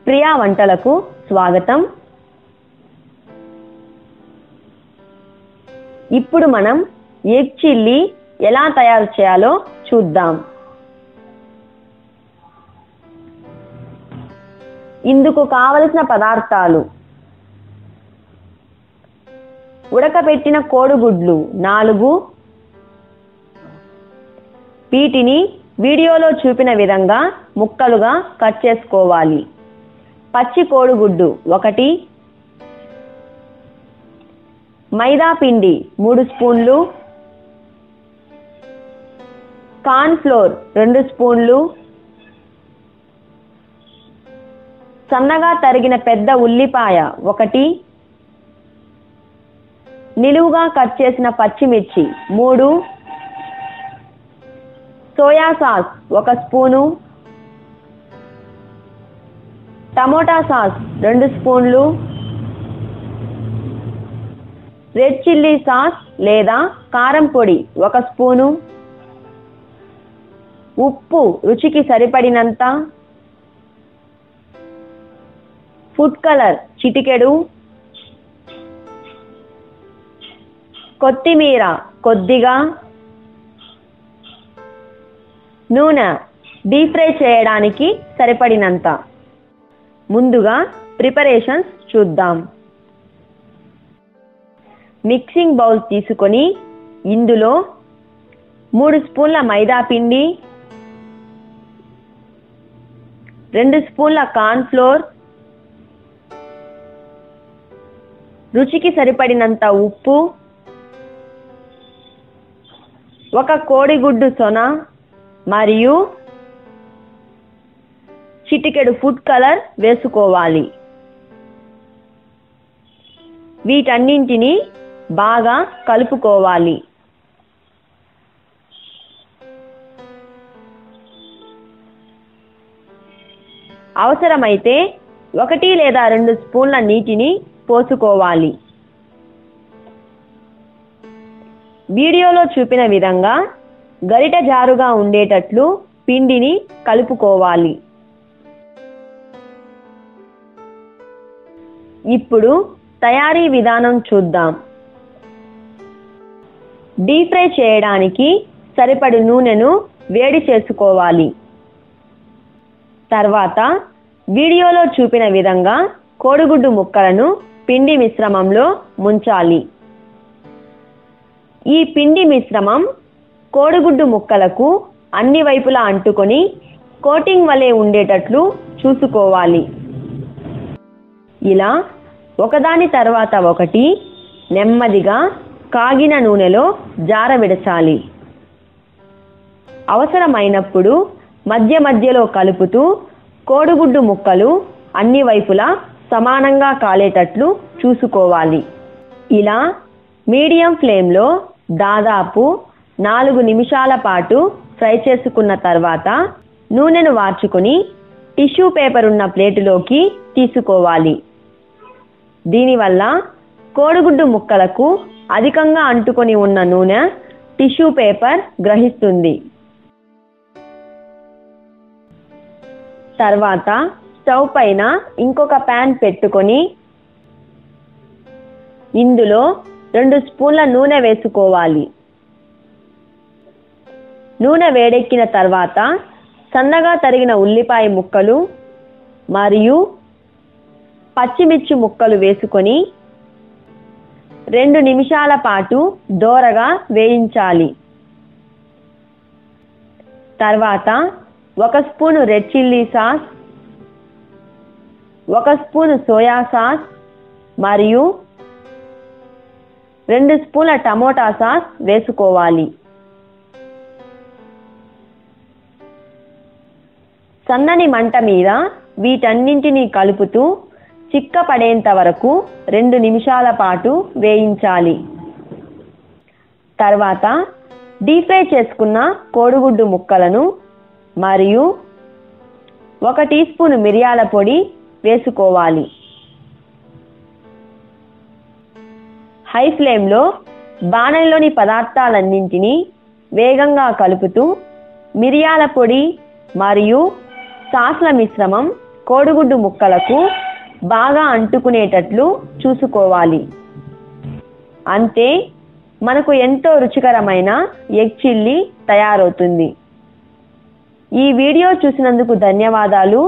ప్రియా వంటలకు స్వాగతం. ఇప్పుడు మనం ఎగ్ చిల్లీ ఎలా తయారు చేయాలో చూద్దాం. ఇందుకు కావలసిన పదార్థాలు: ఉడకబెట్టిన కోడిగుడ్లు 4, వీటిని వీడియోలో చూపిన విధంగా ముక్కలుగా కట్ చేసుకోవాలి. పచ్చి కోడిగుడ్డు 1, మైదా పిండి 3 స్పూన్లు, కార్న్ ఫ్లోర్ 2 స్పూన్లు, సన్నగా తరిగిన పెద్ద ఉల్లిపాయ 1, నిలువుగా కట్ చేసిన పచ్చిమిర్చి 3, soya sauce 1 spoon, tomato sauce 2 స్పూన్లు, రెడ్ చిల్లీ సాస్ లేదా కారం పొడి 1 స్పూను, ఉప్పు రుచికి సరిపడినంత, ఫుడ్ కలర్ చిటికెడు, కొత్తిమీర కొద్దిగా, నూనె డీప్ ఫ్రై చేయడానికి సరిపడినంత. ముందుగా ప్రిపరేషన్స్ చూద్దాం. మిక్సింగ్ బౌల్ తీసుకొని ఇందులో 3 స్పూన్ల మైదా పిండి, 2 స్పూన్ల కార్న్ ఫ్లోర్, రుచికి సరిపడినంత ఉప్పు, 1 కోడిగుడ్డు సొన మరియు చిటికెడు ఫుడ్ కలర్ వేసుకోవాలి. వీటన్నింటినీ బాగా కలుపుకోవాలి. అవసరమైతే 1 లేదా 2 స్పూన్ల నీటిని పోసుకోవాలి. వీడియోలో చూపిన విధంగా గరిట జారుగా ఉండేటట్లు పిండిని కలుపుకోవాలి. ఇప్పుడు తయారీ విధానం చూద్దాం. డీప్ ఫ్రై చేయడానికి సరిపడు నూనెను వేడి చేసుకోవాలి. తర్వాత వీడియోలో చూపిన విధంగా కోడిగుడ్డు ముక్కలను పిండి మిశ్రమంలో ముంచాలి. ఈ పిండి మిశ్రమం కోడిగుడ్డు ముక్కలకు అన్ని వైపులా అంటుకొని కోటింగ్ వలె ఉండేటట్లు చూసుకోవాలి. ఇలా ఒకదాని తర్వాత ఒకటి నెమ్మదిగా కాగిన నూనెలో జారవిడచాలి. అవసరమైనప్పుడు మధ్య మధ్యలో కలుపుతూ కోడిగుడ్డు ముక్కలు అన్ని వైపులా సమానంగా కాలేటట్లు చూసుకోవాలి. ఇలా మీడియం ఫ్లేమ్లో దాదాపు 4 నిమిషాల పాటు ఫ్రై చేసుకున్న తర్వాత నూనెను వార్చుకొని టిష్యూ పేపర్ ఉన్న ప్లేటులోకి తీసుకోవాలి. దీనివల్ల కోడిగుడ్డు ముక్కలకు అధికంగా అంటుకొని ఉన్న నూనె టిష్యూ పేపర్ గ్రహిస్తుంది. తర్వాత స్టవ్ పైన ఇంకొక ప్యాన్ పెట్టుకొని ఇందులో 2 స్పూన్ల నూనె వేసుకోవాలి. నూనె వేడెక్కిన తర్వాత సన్నగా తరిగిన ఉల్లిపాయ ముక్కలు మరియు పచ్చిమిర్చి ముక్కలు వేసుకొని 2 నిమిషాల పాటు దోరగా వేయించాలి. తర్వాత 1 spoon red chilli sauce, 1 spoon soya sauce మరియు 2 స్పూన్ల టమోటా సాస్ వేసుకోవాలి. సన్నని మంట మీద వీటన్నింటినీ కలుపుతూ చిక్కపడేంత వరకు 2 నిమిషాల పాటు వేయించాలి. తర్వాత డీప్ ఫ్రై చేసుకున్న కోడిగుడ్డు ముక్కలను మరియు 1 టీ స్పూన్ మిరియాల పొడి వేసుకోవాలి. హై ఫ్లేమ్లో బాణలిలోని పదార్థాలన్నింటినీ వేగంగా కలుపుతూ మిరియాల పొడి మరియు సాస్ల మిశ్రమం కోడిగుడ్డు ముక్కలకు బాగా అంటుకునేటట్లు చూసుకోవాలి. అంతే, మనకు ఎంతో రుచికరమైన ఎగ్ చిల్లీ తయారవుతుంది. ఈ వీడియో చూసినందుకు ధన్యవాదాలు.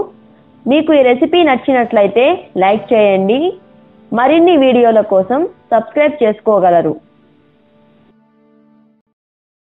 మీకు ఈ రెసిపీ నచ్చినట్లయితే లైక్ చేయండి. మరిన్ని వీడియోల కోసం సబ్స్క్రైబ్ చేసుకోగలరు.